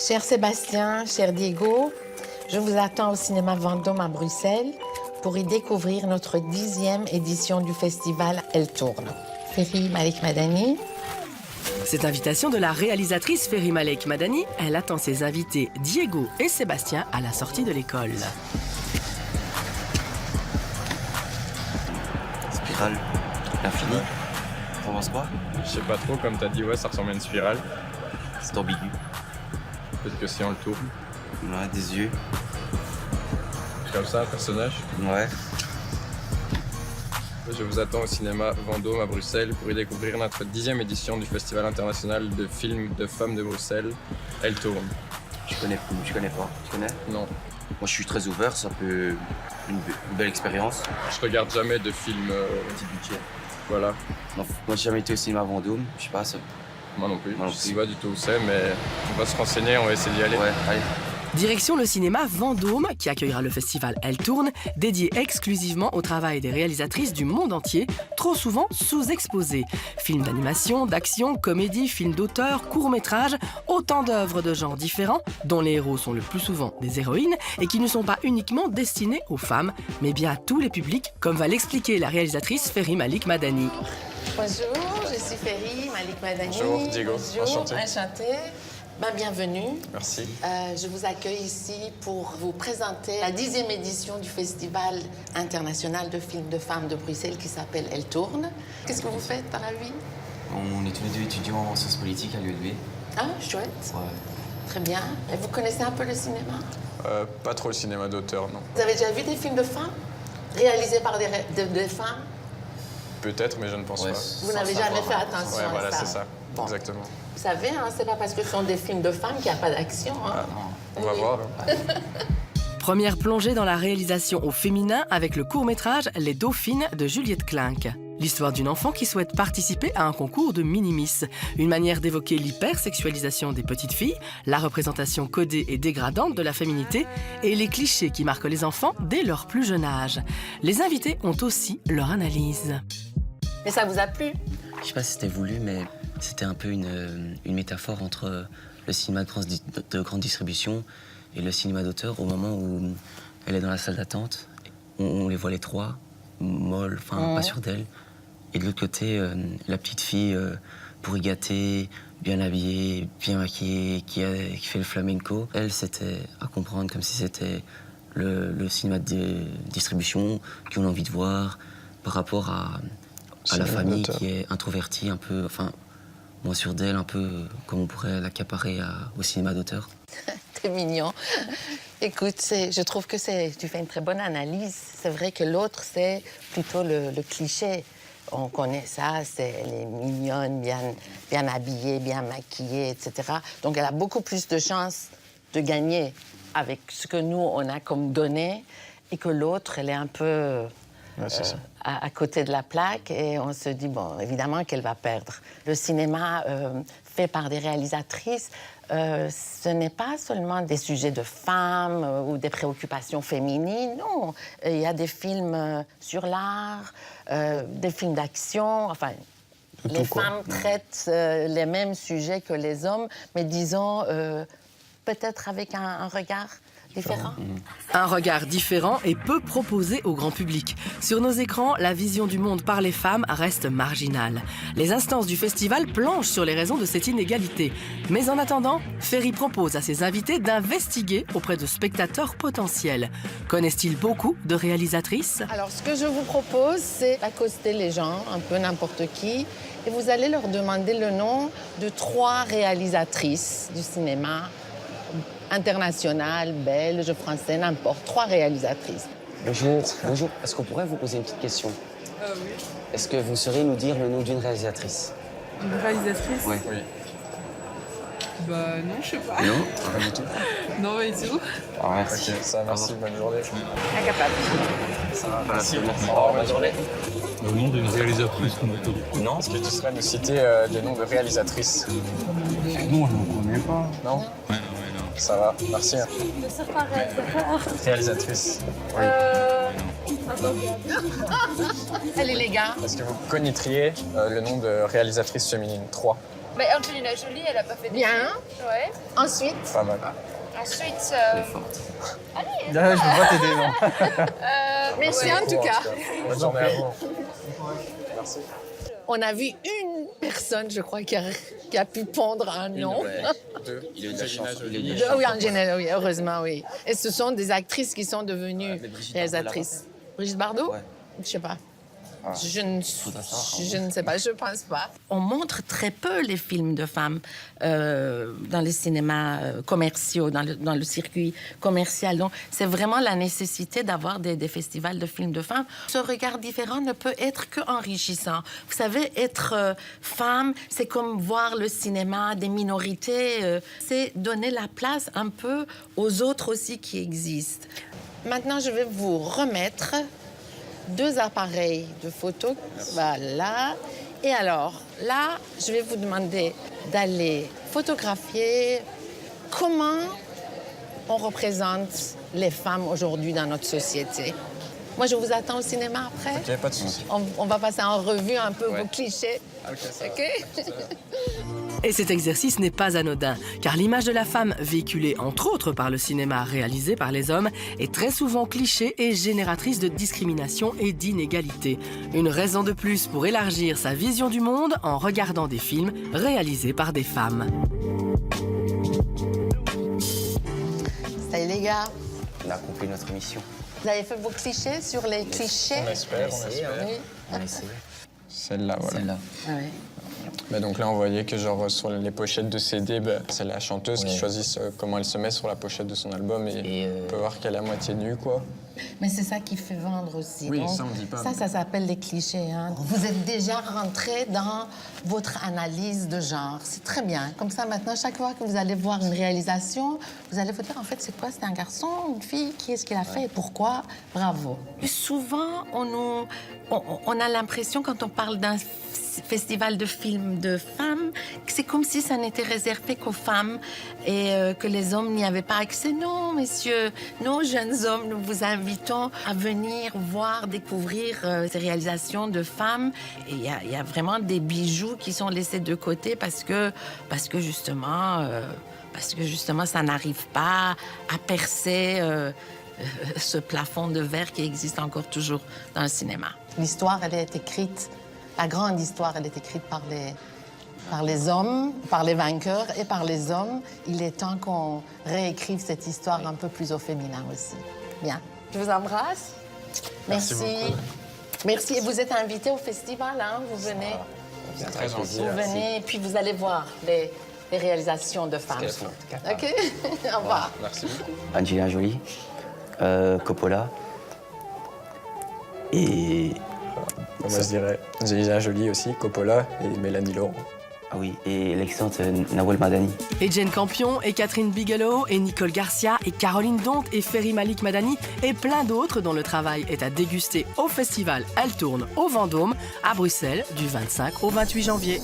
Cher Sébastien, cher Diego, je vous attends au cinéma Vendôme à Bruxelles pour y découvrir notre 10e édition du festival Elle Tourne. Ferry Malik Madani. Cette invitation de la réalisatrice Ferry Malek Madani, elle attend ses invités Diego et Sébastien à la sortie de l'école. Spirale, l'infini. T'en penses quoi? Je sais pas trop, comme t'as dit, ouais, ça ressemble à une spirale. C'est ambigu. Peut-être que si on le tourne. Ouais, des yeux. Comme ça, un personnage. Ouais. Je vous attends au cinéma Vendôme à Bruxelles pour y découvrir notre 10e édition du Festival international de films de femmes de Bruxelles. Elle tourne. Je connais pas. Tu connais? Non. Moi, je suis très ouvert, c'est un peu une belle expérience. Je regarde jamais de films. Petit budget. Voilà. Non, moi, j'ai jamais été au cinéma Vendôme. Je sais pas, ça. Moi non plus. Moi non Je plus. sais pas du tout où c'est, mais on va se renseigner, on va essayer d'y aller. Ouais, allez. Direction le cinéma Vendôme, qui accueillera le festival Elle Tourne, dédié exclusivement au travail des réalisatrices du monde entier, trop souvent sous-exposées. Films d'animation, d'action, comédie, films d'auteur, courts-métrages, autant d'œuvres de genres différents, dont les héros sont le plus souvent des héroïnes, et qui ne sont pas uniquement destinés aux femmes, mais bien à tous les publics, comme va l'expliquer la réalisatrice Ferry Malik Madani. Bonjour, je suis Ferry Malik Madani. Bonjour, Diego. Bonjour, Enchanté. enchantée. Bienvenue. Merci. Je vous accueille ici pour vous présenter la 10e édition du Festival international de films de femmes de Bruxelles qui s'appelle Elle Tourne. Qu'est-ce que vous faites dans la vie? On est tous les deux étudiants en sciences politiques à l'ULB. Ah, chouette. Ouais. Très bien. Et vous connaissez un peu le cinéma? Pas trop le cinéma d'auteur, non. Vous avez déjà vu des films de femmes réalisés par des femmes? Peut-être, mais je ne pense Ouais. pas. Vous n'avez jamais fait attention Ouais, à voilà, ça? c'est ça. Bon. Exactement. Vous savez, hein, c'est pas parce que ce sont des films de femmes qu'il n'y a pas d'action. Hein. On va Oui. voir. Première plongée dans la réalisation au féminin avec le court-métrage Les Dauphines de Juliette Clinck. L'histoire d'une enfant qui souhaite participer à un concours de mini-miss. Une manière d'évoquer l'hypersexualisation des petites filles, la représentation codée et dégradante de la féminité et les clichés qui marquent les enfants dès leur plus jeune âge. Les invités ont aussi leur analyse. Mais ça vous a plu? Je sais pas si c'était voulu, mais c'était un peu une métaphore entre le cinéma de grande distribution et le cinéma d'auteur. Au moment où elle est dans la salle d'attente, on les voit les trois, molles, enfin pas sûres d'elle. Et de l'autre côté, la petite fille pourri gâtée, bien habillée, bien maquillée, qui fait le flamenco. Elle, c'était à comprendre comme si c'était le cinéma de distribution qu'on a envie de voir par rapport à la famille qui est introvertie, un peu, enfin, moins sûre d'elle, un peu comme on pourrait l'accaparer au cinéma d'auteur. T'es mignon. Écoute, je trouve que tu fais une très bonne analyse. C'est vrai que l'autre, c'est plutôt le cliché. On connaît ça, elle est mignonne, bien habillée, bien maquillée, etc. Donc, elle a beaucoup plus de chances de gagner avec ce que nous, on a comme données, et que l'autre, elle est un peu Ouais, c'est ça. à côté de la plaque, et on se dit, bon, évidemment qu'elle va perdre. Le cinéma fait par des réalisatrices, ce n'est pas seulement des sujets de femmes ou des préoccupations féminines, non. Il y a des films sur l'art, des films d'action, enfin... Les femmes traitent les mêmes sujets que les hommes, mais disons, peut-être avec un regard différent. Un regard différent et peu proposé au grand public. Sur nos écrans, la vision du monde par les femmes reste marginale. Les instances du festival planchent sur les raisons de cette inégalité. Mais en attendant, Ferry propose à ses invités d'investiguer auprès de spectateurs potentiels. Connaissent-ils beaucoup de réalisatrices? Alors, ce que je vous propose, c'est d'accoster les gens, un peu n'importe qui, et vous allez leur demander le nom de 3 réalisatrices du cinéma international, belge, français, n'importe. 3 réalisatrices. Bonjour, bonjour. Est-ce qu'on pourrait vous poser une petite question? Oui. Est-ce que vous sauriez nous dire le nom d'une réalisatrice? Une réalisatrice? Oui. Oui. Bah non, je sais pas. Non, pas du tout. Non, pas du tout. Merci. Ok, ça, merci, bonne journée. Incapable. Ça va, Merci. merci. Au revoir, bonne journée. Le nom d'une réalisatrice qu'on a Non? Est-ce que tu serais nous citer des noms de réalisatrices? Non, je ne connais pas. Non? Ouais, non. Ça va, merci. De certains réalisateurs. Réalisatrice. Allez, les gars. Est-ce que vous connaîtriez le nom de réalisatrice féminine? 3. Mais Angelina Jolie, elle a pas fait des Bien. films. Ouais. Ensuite, Pas mal. Ensuite, Elle est forte. Je peux pas t'aider, non. merci en tout cas. Bonne journée à vous. On a vu une personne, je crois, qui a pu pondre un nom. Il a eu de la chance. Il a eu de la Oui, chance. en général, oui, heureusement, oui. Et ce sont des actrices qui sont devenues mais Brigitte réalisatrices. Brigitte Bardot? Ouais. Je sais pas. Je ne sais pas, je pense pas. On montre très peu les films de femmes dans les cinémas commerciaux, dans le circuit commercial. Donc, c'est vraiment la nécessité d'avoir des festivals de films de femmes. Ce regard différent ne peut être qu'enrichissant. Vous savez, être femme, c'est comme voir le cinéma des minorités. C'est donner la place un peu aux autres aussi qui existent. Maintenant, je vais vous remettre 2 appareils de photo. Voilà. Et alors, là, je vais vous demander d'aller photographier comment on représente les femmes aujourd'hui dans notre société. Moi, je vous attends au cinéma après. Ok, pas de souci. On va passer en revue un peu vos clichés. Ok, ça va. OK? Et cet exercice n'est pas anodin, car l'image de la femme, véhiculée entre autres par le cinéma réalisé par les hommes, est très souvent cliché et génératrice de discrimination et d'inégalité. Une raison de plus pour élargir sa vision du monde en regardant des films réalisés par des femmes. Salut les gars. On a accompli notre mission. Vous avez fait vos clichés sur les clichés? On espère, on espère. Oui. On a essayé. Celle-là, voilà. Celle-là. Ah ouais. Bah donc là, on voyait que genre sur les pochettes de CD, bah, c'est la chanteuse qui Ouais. choisit comment elle se met sur la pochette de son album et on peut voir qu'elle est à moitié nue, quoi. Mais c'est ça qui fait vendre aussi. Oui, Donc, ça, on dit pas, Ça, mais- ça s'appelle les clichés. Hein. Vous êtes déjà rentré dans votre analyse de genre. C'est très bien. Comme ça, maintenant, chaque fois que vous allez voir une réalisation, vous allez vous dire, en fait, c'est quoi? C'est un garçon, une fille? Qui est-ce qui l'a fait et pourquoi? Bravo. Et souvent, on a l'impression, quand on parle d'un festival de films de femmes, que c'est comme si ça n'était réservé qu'aux femmes et que les hommes n'y avaient pas accès. Non, messieurs, nos jeunes hommes, nous vous invitons à venir voir, découvrir ces réalisations de femmes. Et il y a vraiment des bijoux qui sont laissés de côté parce que justement, ça n'arrive pas à percer ce plafond de verre qui existe encore toujours dans le cinéma. L'histoire, elle est écrite, la grande histoire, elle est écrite par les hommes, par les vainqueurs et par les hommes. Il est temps qu'on réécrive cette histoire un peu plus au féminin aussi. Bien. Je vous embrasse. Merci beaucoup. Merci. Et vous êtes invité au festival, hein? Vous venez. C'est très gentil. Vous venez et puis vous allez voir les réalisations de femmes. OK? Au revoir. Merci beaucoup. Angelina Jolie, Coppola et... Moi, je dirais Angelina Jolie aussi, Coppola et Mélanie Laurent. Ah oui, et l'excellente Nawal Madani. Et Jane Campion, et Catherine Bigelow, et Nicole Garcia, et Caroline Dont, et Ferry Malik Madani, et plein d'autres dont le travail est à déguster au festival Elle Tourne au Vendôme, à Bruxelles, du 25 au 28 janvier.